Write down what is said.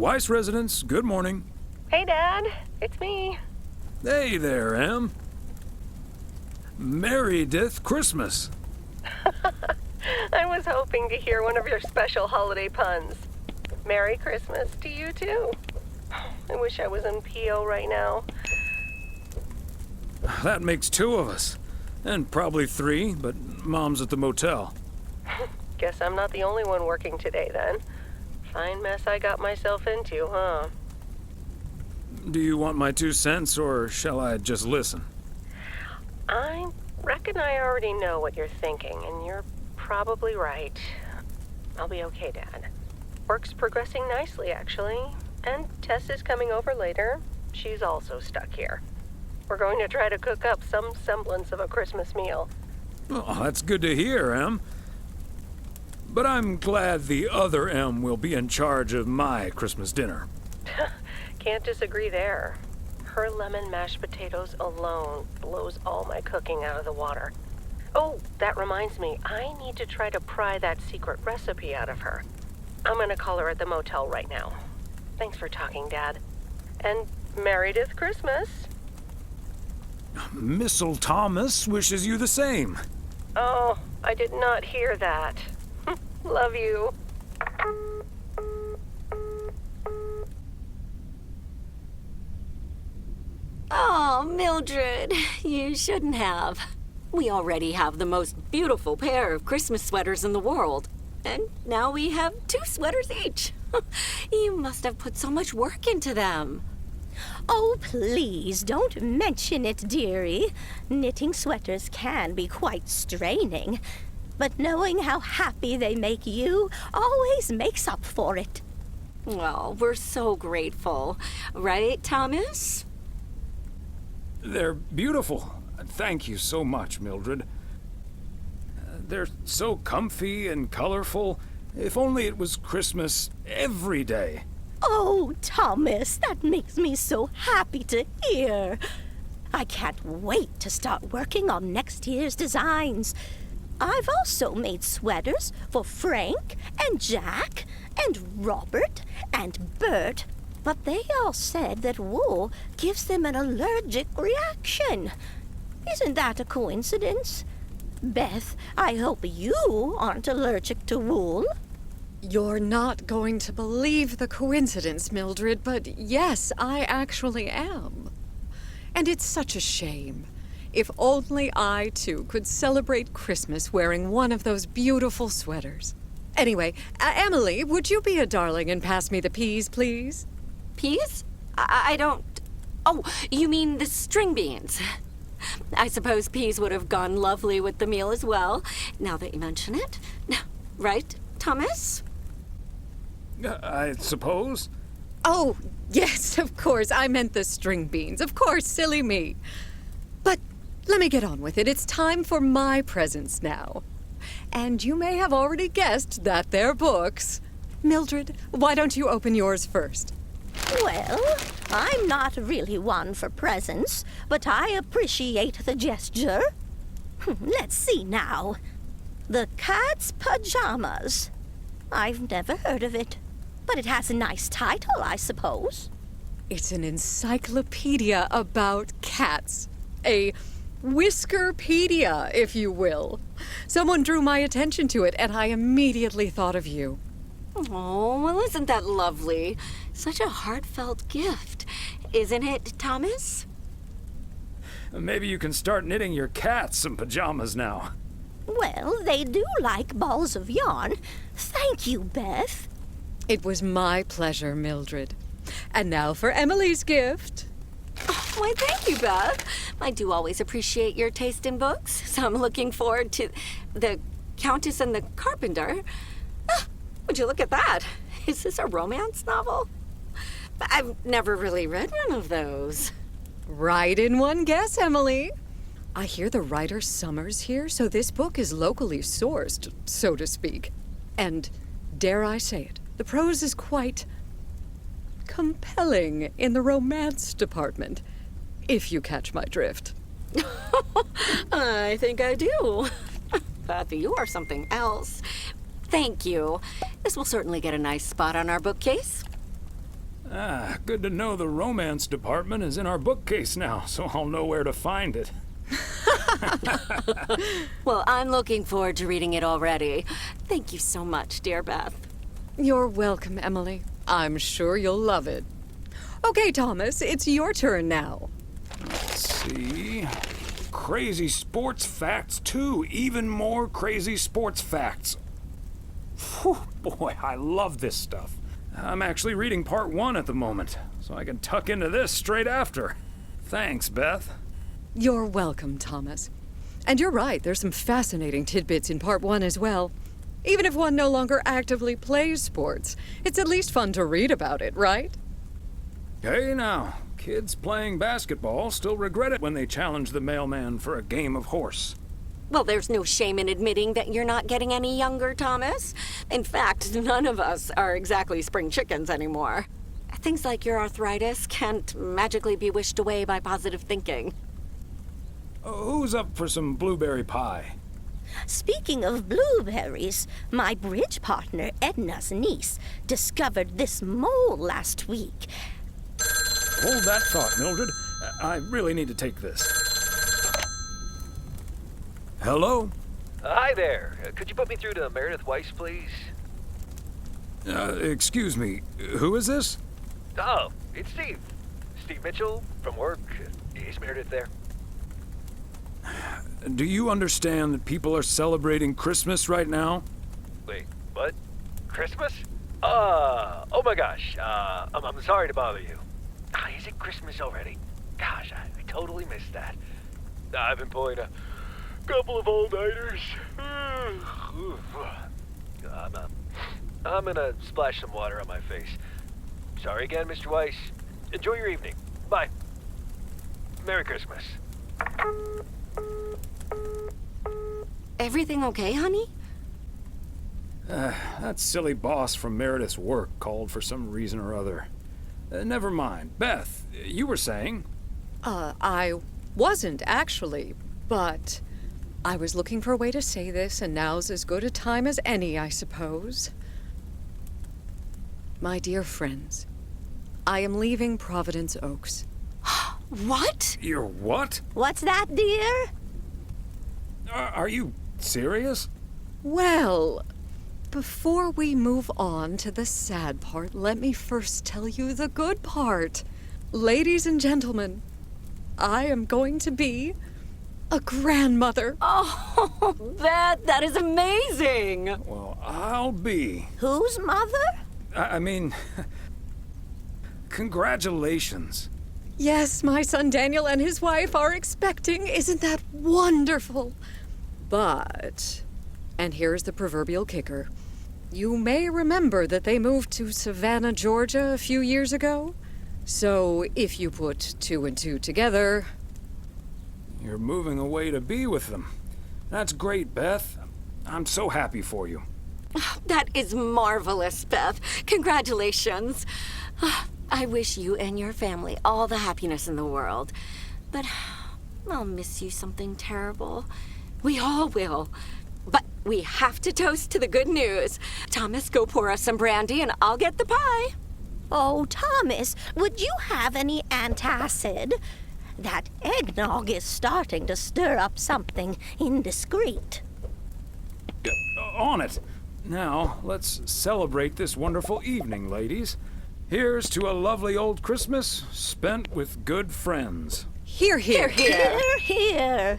Weiss residence, good morning. Hey, Dad. It's me. Hey there, Em. Meredith Christmas. I was hoping to hear one of your special holiday puns. Merry Christmas to you, too. I wish I was in PO right now. That makes 2 of us. And probably 3, but Mom's at the motel. Guess I'm not the only one working today, then. Fine mess I got myself into, huh? Do you want my 2 cents, or shall I just listen? I reckon I already know what you're thinking, and you're probably right. I'll be okay, Dad. Work's progressing nicely, actually. And Tess is coming over later. She's also stuck here. We're going to try to cook up some semblance of a Christmas meal. Oh, that's good to hear, Em. But I'm glad the other Em will be in charge of my Christmas dinner. Can't disagree there. Her lemon mashed potatoes alone blows all my cooking out of the water. Oh, that reminds me, I need to try to pry that secret recipe out of her. I'm gonna call her at the motel right now. Thanks for talking, Dad. And Meredith Christmas. Missile Thomas wishes you the same. Oh, I did not hear that. Love you. Oh, Mildred, you shouldn't have. We already have the most beautiful pair of Christmas sweaters in the world. And now we have 2 sweaters each. You must have put so much work into them. Oh, please, don't mention it, dearie. Knitting sweaters can be quite straining. But knowing how happy they make you always makes up for it. Well, we're so grateful. Right, Thomas? They're beautiful. Thank you so much, Mildred. They're so comfy and colorful. If only it was Christmas every day. Oh, Thomas, that makes me so happy to hear. I can't wait to start working on next year's designs. I've also made sweaters for Frank and Jack and Robert and Bert, but they all said that wool gives them an allergic reaction. Isn't that a coincidence? Beth, I hope you aren't allergic to wool. You're not going to believe the coincidence, Mildred, but yes, I actually am. And it's such a shame. If only I, too, could celebrate Christmas wearing one of those beautiful sweaters. Anyway, Emily, would you be a darling and pass me the peas, please? Peas? I don't... Oh, you mean the string beans. I suppose peas would have gone lovely with the meal as well, now that you mention it. Right, Thomas? I suppose. Oh, yes, of course. I meant the string beans. Of course, silly me. But let me get on with it. It's time for my presents now. And you may have already guessed that they're books. Mildred, why don't you open yours first? Well, I'm not really one for presents, but I appreciate the gesture. Let's see now. The Cat's Pajamas. I've never heard of it, but it has a nice title, I suppose. It's an encyclopedia about cats. A Whiskerpedia, if you will. Someone drew my attention to it, and I immediately thought of you. Oh, well, isn't that lovely? Such a heartfelt gift. Isn't it, Thomas? Maybe you can start knitting your cats some pajamas now. Well, they do like balls of yarn. Thank you, Beth. It was my pleasure, Mildred. And now for Emily's gift. Oh, why, thank you, Beth. I do always appreciate your taste in books, so I'm looking forward to The Countess and the Carpenter. Would you look at that? Is this a romance novel? I've never really read one of those. Right in one guess, Emily. I hear the writer Summers here, so this book is locally sourced, so to speak. And, dare I say it, the prose is quite compelling in the romance department, if you catch my drift. I think I do. Beth, you are something else. Thank you. This will certainly get a nice spot on our bookcase. Ah, good to know the romance department is in our bookcase now, so I'll know where to find it. Well, I'm looking forward to reading it already. Thank you so much, dear Beth. You're welcome, Emily. I'm sure you'll love it. Okay, Thomas, it's your turn now. Let's see. Crazy sports facts, too. Even more crazy sports facts. Whew, boy, I love this stuff. I'm actually reading part 1 at the moment, so I can tuck into this straight after. Thanks, Beth. You're welcome, Thomas. And you're right, there's some fascinating tidbits in part 1 as well. Even if one no longer actively plays sports, it's at least fun to read about it, right? Hey now, kids playing basketball still regret it when they challenge the mailman for a game of horse. Well, there's no shame in admitting that you're not getting any younger, Thomas. In fact, none of us are exactly spring chickens anymore. Things like your arthritis can't magically be wished away by positive thinking. Who's up for some blueberry pie? Speaking of blueberries, my bridge partner, Edna's niece, discovered this mole last week. Hold that thought, Mildred. I really need to take this. Hello? Hi there. Could you put me through to Meredith Weiss, please? Excuse me, who is this? Oh, it's Steve. Steve Mitchell from work. Is Meredith there? Do you understand that people are celebrating Christmas right now? Wait, what? Christmas? Oh my gosh. I'm sorry to bother you. Is it Christmas already? Gosh, I totally missed that. I've been pulling a couple of all-nighters. I'm gonna splash some water on my face. Sorry again, Mr. Weiss. Enjoy your evening. Bye. Merry Christmas. Everything okay, honey? That silly boss from Meredith's work called for some reason or other. Never mind. Beth, you were saying? I wasn't actually, but I was looking for a way to say this, and now's as good a time as any, I suppose. My dear friends, I am leaving Providence Oaks. What? You're what? What's that, dear? Are you serious? Well, before we move on to the sad part, let me first tell you the good part. Ladies and gentlemen, I am going to be a grandmother. Oh, Beth, that is amazing! Well, I'll be. Whose mother? I mean, congratulations. Yes, my son Daniel and his wife are expecting. Isn't that wonderful? But, and here's the proverbial kicker, you may remember that they moved to Savannah, Georgia a few years ago. So if you put 2 and 2 together... You're moving away to be with them. That's great, Beth. I'm so happy for you. That is marvelous, Beth. Congratulations. I wish you and your family all the happiness in the world. But I'll miss you something terrible. We all will. But we have to toast to the good news. Thomas, go pour us some brandy and I'll get the pie. Oh, Thomas, would you have any antacid? That eggnog is starting to stir up something indiscreet. On it. Now, let's celebrate this wonderful evening, ladies. Here's to a lovely old Christmas spent with good friends. Hear, hear, Hear, hear.